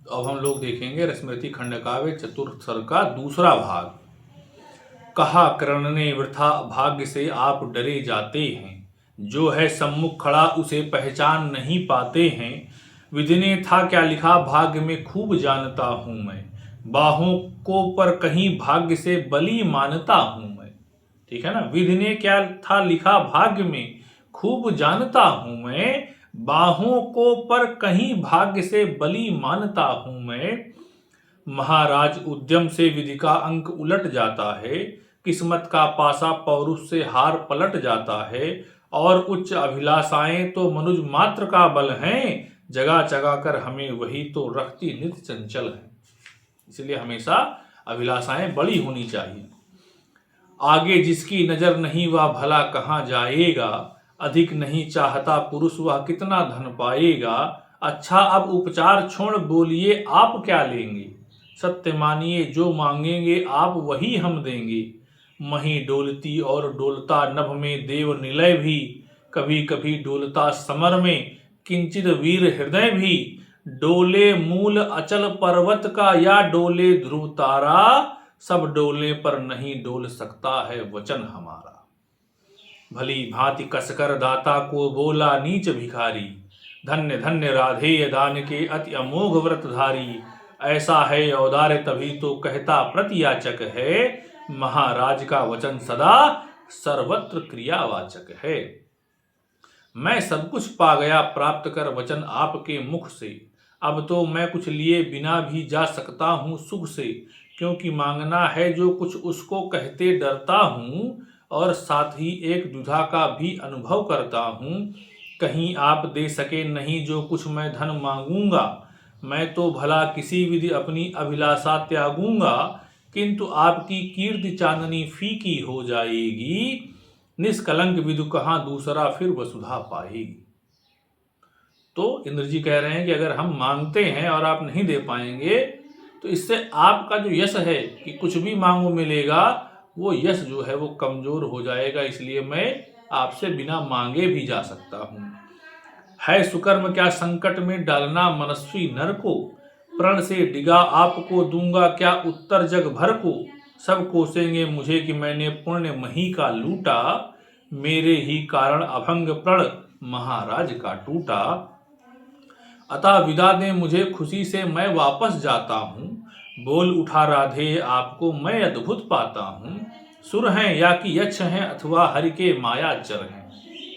अब हम लोग देखेंगे स्मृति खंड काव्य चतुर्थ सर्ग का दूसरा भाग। कहा कर्ण ने वृथा भाग्य से आप डरे जाते हैं, जो है सम्मुख खड़ा उसे पहचान नहीं पाते हैं। विधि ने था क्या लिखा भाग्य में खूब जानता हूं मैं, बाहों को पर कहीं भाग्य से बली मानता हूं मैं। ठीक है ना। विधि ने क्या था लिखा भाग्य में खूब जानता हूं मैं, बाहों को पर कहीं भाग्य से बली मानता हूं मैं। महाराज उद्यम से विधि का अंक उलट जाता है, किस्मत का पासा पौरुष से हार पलट जाता है। और उच्च अभिलाषाएं तो मनुज मात्र का बल हैं, जगा जगा कर हमें वही तो रखती नित्य चंचल है। इसलिए हमेशा अभिलाषाएं बड़ी होनी चाहिए। आगे जिसकी नजर नहीं वह भला कहाँ जाएगा, अधिक नहीं चाहता पुरुष वह कितना धन पाएगा। अच्छा अब उपचार छोड़ बोलिए आप क्या लेंगे, सत्य मानिए जो मांगेंगे आप वही हम देंगे। मही डोलती और डोलता नभ में देव निलय भी, कभी कभी डोलता समर में किंचित वीर हृदय भी। डोले मूल अचल पर्वत का या डोले ध्रुव तारा, सब डोले पर नहीं डोल सकता है वचन हमारा। भली भांति कसकर दाता को बोला नीच भिखारी, धन्य धन्य राधेय दान के अति अमोघ व्रतधारी। ऐसा है औदार्य तभी तो कहता प्रतियाचक है, महाराज का वचन सदा सर्वत्र क्रियावाचक है। मैं सब कुछ पा गया प्राप्त कर वचन आपके मुख से, अब तो मैं कुछ लिए बिना भी जा सकता हूँ सुख से। क्योंकि मांगना है जो कुछ उसको कहते डरता हूँ, और साथ ही एक दुधा का भी अनुभव करता हूँ। कहीं आप दे सके नहीं जो कुछ मैं धन मांगूंगा, मैं तो भला किसी विधि अपनी अभिलाषा त्यागूंगा। किंतु आपकी कीर्ति चांदनी फीकी हो जाएगी, निष्कलंक विदु कहाँ दूसरा फिर वसुधा पाएगी। तो इंद्र जी कह रहे हैं कि अगर हम मांगते हैं और आप नहीं दे पाएंगे, तो इससे आपका जो यश है कि कुछ भी मांगो मिलेगा, वो यश जो है वो कमजोर हो जाएगा। इसलिए मैं आपसे बिना मांगे भी जा सकता हूँ। है सुकर्म क्या संकट में डालना मनस्वी नर को, प्रण से डिगा आपको दूंगा क्या उत्तर जग भर को। सब कोसेंगे मुझे कि मैंने पुण्य मही का लूटा, मेरे ही कारण अभंग प्रण महाराज का टूटा। अतः विदा दें मुझे खुशी से मैं वापस जाता हूँ, बोल उठा राधे आपको मैं अद्भुत पाता हूँ। सुर हैं या कि यक्ष हैं अथवा हरि के मायाचर हैं।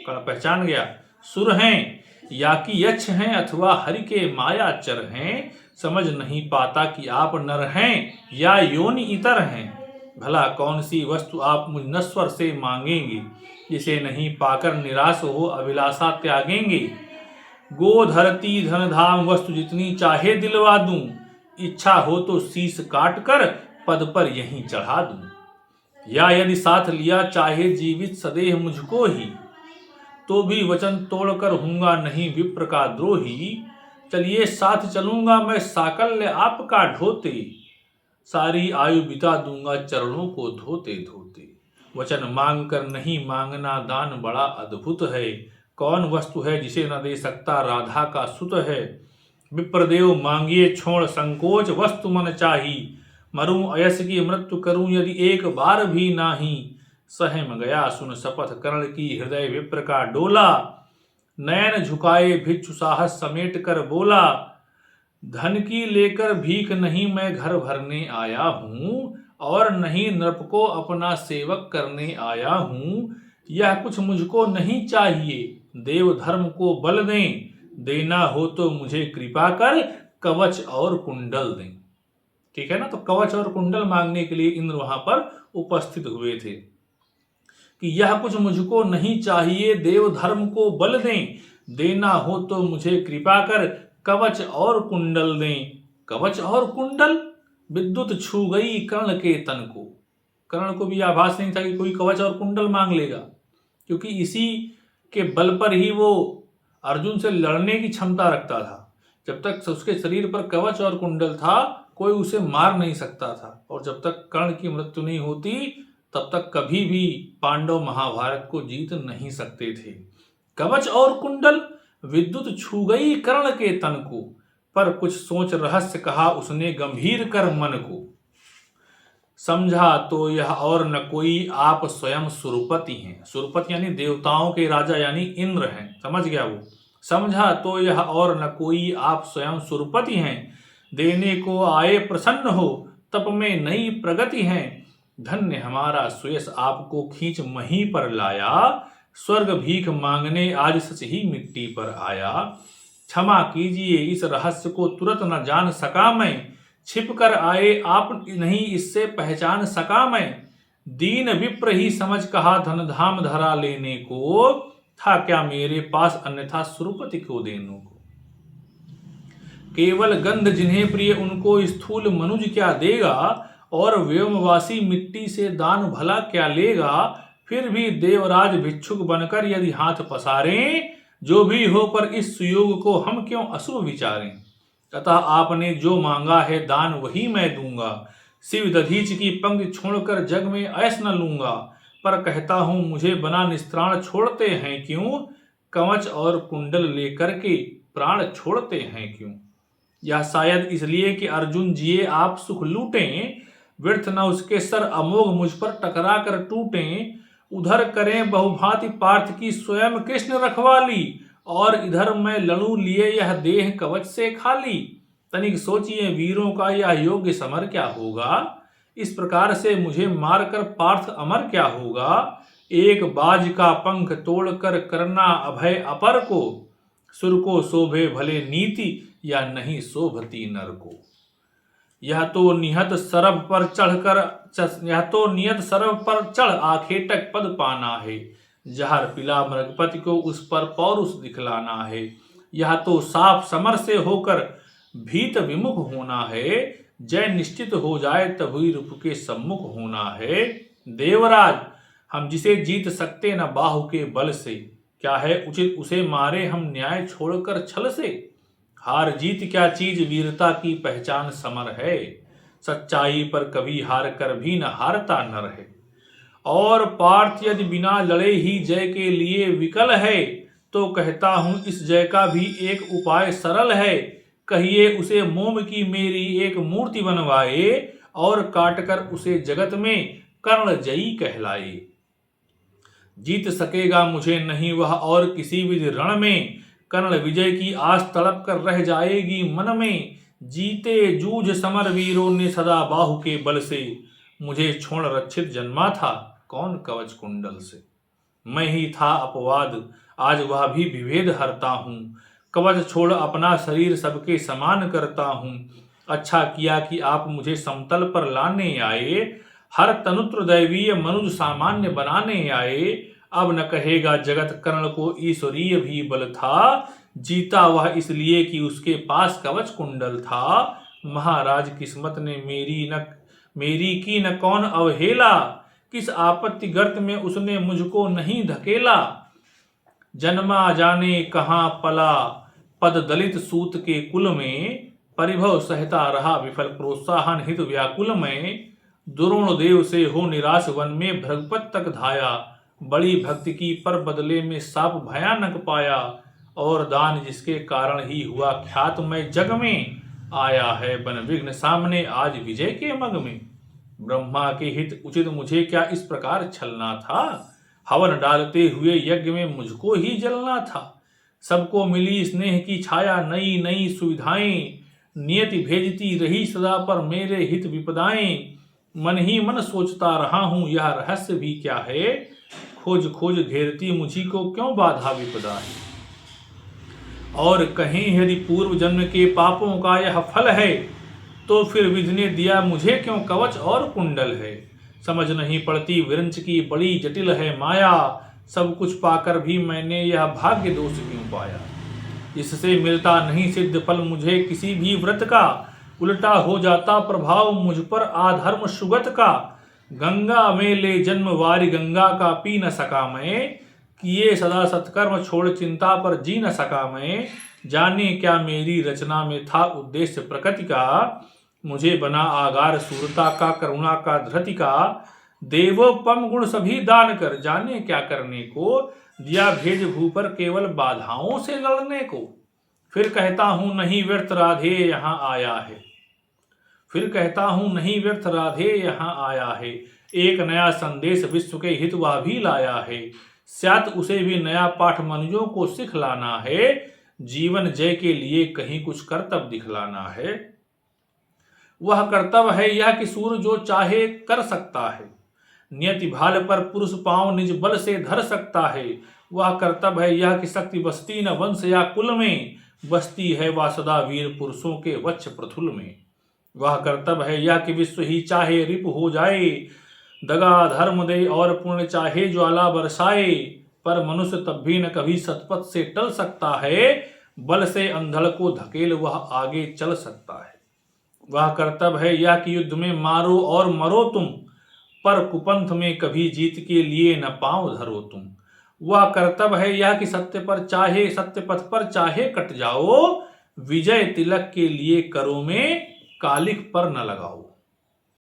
पहचान गया। सुर हैं या कि यक्ष हैं अथवा हरि के मायाचर हैं, समझ नहीं पाता कि आप नर हैं या योनि इतर हैं। भला कौन सी वस्तु आप मुझ नश्वर से मांगेंगे, जिसे नहीं पाकर निराश हो अभिलाषा त्यागेंगे। गो धरती धन धाम वस्तु जितनी चाहे दिलवा दूं, इच्छा हो तो शीश काट कर पद पर यहीं चढ़ा दूं। या यदि साथ लिया चाहे जीवित सदेह मुझको ही, तो भी वचन तोड़कर हूंगा नहीं विप्र का द्रोही। चलिए साथ चलूंगा मैं साकल्य आपका ढोते, सारी आयु बिता दूंगा चरणों को धोते धोते। वचन मांग कर नहीं मांगना दान बड़ा अद्भुत है, कौन वस्तु है जिसे न दे सकता राधा का सुत है। विप्रदेव मांगिए छोड़ संकोच वस्तु मन चाही, मरूं अयस की मृत्यु करूं यदि एक बार भी नाही। सहम गया सुन शपथ कर्ण की हृदय विप्र का डोला, नयन झुकाए भिक्षु साहस समेट कर बोला। धन की लेकर भीख नहीं मैं घर भरने आया हूँ, और नहीं नृप को अपना सेवक करने आया हूँ। यह कुछ मुझको नहीं चाहिए, देव धर्म को बल दें, देना हो तो मुझे कृपा कर कवच और कुंडल दें। ठीक है ना। तो कवच और कुंडल मांगने के लिए इंद्र वहां पर उपस्थित हुए थे कि यह कुछ मुझको नहीं चाहिए, देव धर्म को बल दें, देना हो तो मुझे कृपा कर कवच और कुंडल दें। कवच और कुंडल, विद्युत छू गई कर्ण के तन को। कर्ण को भी आभास नहीं था कि कोई कवच और कुंडल मांग लेगा, क्योंकि इसी के बल पर ही वो अर्जुन से लड़ने की क्षमता रखता था। जब तक उसके शरीर पर कवच और कुंडल था, कोई उसे मार नहीं सकता था। और जब तक कर्ण की मृत्यु नहीं होती, तब तक कभी भी पांडव महाभारत को जीत नहीं सकते थे। कवच और कुंडल, विद्युत छू गई कर्ण के तन को, पर कुछ सोच रहस्य कहा उसने गंभीर कर मन को। समझा तो यह और न कोई आप स्वयं सुरपति हैं। सुरपति यानी देवताओं के राजा यानी इंद्र हैं, समझ गया वो। समझा तो यह और न कोई आप स्वयं सुरपति हैं, देने को आए प्रसन्न हो तप में नई प्रगति है। धन्य हमारा सुयश आपको खींच मही पर लाया, स्वर्ग भीख मांगने आज सच ही मिट्टी पर आया। क्षमा कीजिए इस रहस्य को तुरंत न जान सका मैं, छिप कर आए आप नहीं इससे पहचान सका मैं। दीन विप्र ही समझ कहा धन धाम धरा लेने को, था क्या मेरे पास अन्यथा सुरपति को देने को। केवल गंध जिन्हें प्रिय उनको स्थूल मनुज क्या देगा, और व्योमवासी मिट्टी से दान भला क्या लेगा। फिर भी देवराज भिक्षुक बनकर यदि हाथ पसारें, जो भी हो पर इस सुयोग को हम क्यों अशुभ विचारें। अतः आपने जो मांगा है दान वही मैं दूंगा, शिव दधीच की पंक्ति छोड़कर जग में ऐस न लूंगा। पर कहता हूं मुझे बना निस्त्राण छोड़ते हैं क्यों, कवच और कुंडल लेकर के प्राण छोड़ते हैं क्यों। यह शायद इसलिए कि अर्जुन जिए आप सुख लूटें, व्यर्थ न उसके सर अमोघ मुझ पर टकरा कर टूटें। उधर करें बहुभांति पार्थ की स्वयं कृष्ण रखवाली, और इधर मैं लड़ूं लिए यह देह कवच से खाली। तनिक सोचिए वीरों का यह योग्य समर क्या होगा, इस प्रकार से मुझे मारकर पार्थ अमर क्या होगा। एक बाज का पंख तोड़कर करना अभय अपर को, सुर को शोभे भले नीति या नहीं शोभती नर को। यह तो निहत सरब पर चढ़ आखेटक पद पाना है, जहर पिला मृगपति को उस पर पौरुष दिखलाना है। यह तो साफ समर से होकर भीत विमुख होना है, जय निश्चित हो जाए तभी रूप के सम्मुख होना है। देवराज हम जिसे जीत सकते न बाहु के बल से, क्या है उचित उसे मारे हम न्याय छोड़कर छल से। हार जीत क्या चीज वीरता की पहचान समर है, सच्चाई पर कभी हार कर भी न हारता नर है। और पार्थ यदि बिना लड़े ही जय के लिए विकल है, तो कहता हूं इस जय का भी एक उपाय सरल है। कहिए उसे मोम की मेरी एक मूर्ति बनवाए, और काटकर उसे जगत में कर्ण जयी कहलाए। जीत सकेगा मुझे नहीं वह और किसी विधि रण में, कर्ण विजय की आस तड़प कर रह जाएगी मन में। जीते जूझ समर वीरों ने सदा बाहु के बल से, मुझे छोड़ रक्षित जन्मा था कौन कवच कुंडल से। मैं ही था अपवाद आज वह भी विभेद हरता हूँ, कवच छोड़ अपना शरीर सबके समान करता हूँ। अच्छा किया कि आप मुझे समतल पर लाने आए, हर तनुत्र दैवीय मनुज सामान्य बनाने आए। अब न कहेगा जगत कर्ण को ईश्वरीय भी बल था, जीता वह इसलिए कि उसके पास कवच कुंडल था। महाराज किस्मत ने मेरी की न कौन अवहेला, किस आपत्ति गर्त में उसने मुझको नहीं धकेला। जन्मा जाने कहाँ पला पद दलित सूत के कुल में, परिभव सहता रहा विफल प्रोत्साहन हित व्याकुल में। द्रोण देव से हो निराश वन में भृगपत तक धाया, बड़ी भक्ति की पर बदले में साप भयानक पाया। और दान जिसके कारण ही हुआ ख्यात मैं जग में, आया है बन विघ्न सामने आज विजय के मग में। ब्रह्मा के हित उचित मुझे क्या इस प्रकार छलना था, हवन डालते हुए यज्ञ में मुझको ही जलना था। सबको मिली स्नेह की छाया नई नई सुविधाएं, नियति भेजती रही सदा पर मेरे हित विपदाएं। मन ही मन सोचता रहा हूं यह रहस्य भी क्या है, खोज खोज घेरती मुझी को क्यों बाधा विपदा है। और कहीं यदि पूर्व जन्म के पापों का यह फल है, तो फिर विधि ने दिया मुझे क्यों कवच और कुंडल है। समझ नहीं पड़ती विरंच की बड़ी जटिल है माया, सब कुछ पाकर भी मैंने यह भाग्य दोष क्यों पाया। इससे मिलता नहीं सिद्ध फल मुझे किसी भी व्रत का, उल्टा हो जाता प्रभाव मुझ पर आधर्म सुगत का। गंगा में ले जन्म वारी गंगा का पी न सका मैं, किए सदा सत्कर्म छोड़ चिंता पर जी न सका मैं। जाने क्या मेरी रचना में था उद्देश्य प्रकृति का, मुझे बना आगार सूरता का करुणा का धृति का। देवोपम गुण सभी दान कर जाने क्या करने को, दिया भेज भू पर केवल बाधाओं से लड़ने को। फिर कहता हूं नहीं व्यर्थ राधे यहाँ आया है। फिर कहता हूं नहीं व्यर्थ राधे यहाँ आया है। एक नया संदेश विश्व के हित वह भी लाया है। स्यात उसे भी नया पाठ मनुजों को सिखलाना है। जीवन जय के लिए कहीं कुछ कर्तव्य दिखलाना है। वह कर्तव्य है यह कि सूर जो चाहे कर सकता है। नियति भाल पर पुरुष पांव निज बल से धर सकता है। वह कर्तव्य है यह कि शक्ति बसती न वंश या कुल में, बसती है वह सदा वीर पुरुषों के वक्ष प्रथुल में। वह कर्तव्य है यह कि विश्व ही चाहे रिपु हो जाए, दगा धर्म दे और पुण्य चाहे ज्वाला बरसाए, पर मनुष्य तब भी न कभी सतपथ से टल सकता है। बल से अंधड़ को धकेल वह आगे चल सकता है। वह कर्तव्य है यह कि युद्ध में मारो और मरो तुम, पर कुपंथ में कभी जीत के लिए न पांव धरो तुम। वह कर्तव्य है यह कि सत्य पथ पर चाहे कट जाओ, विजय तिलक के लिए करो में कालिख पर न लगाओ।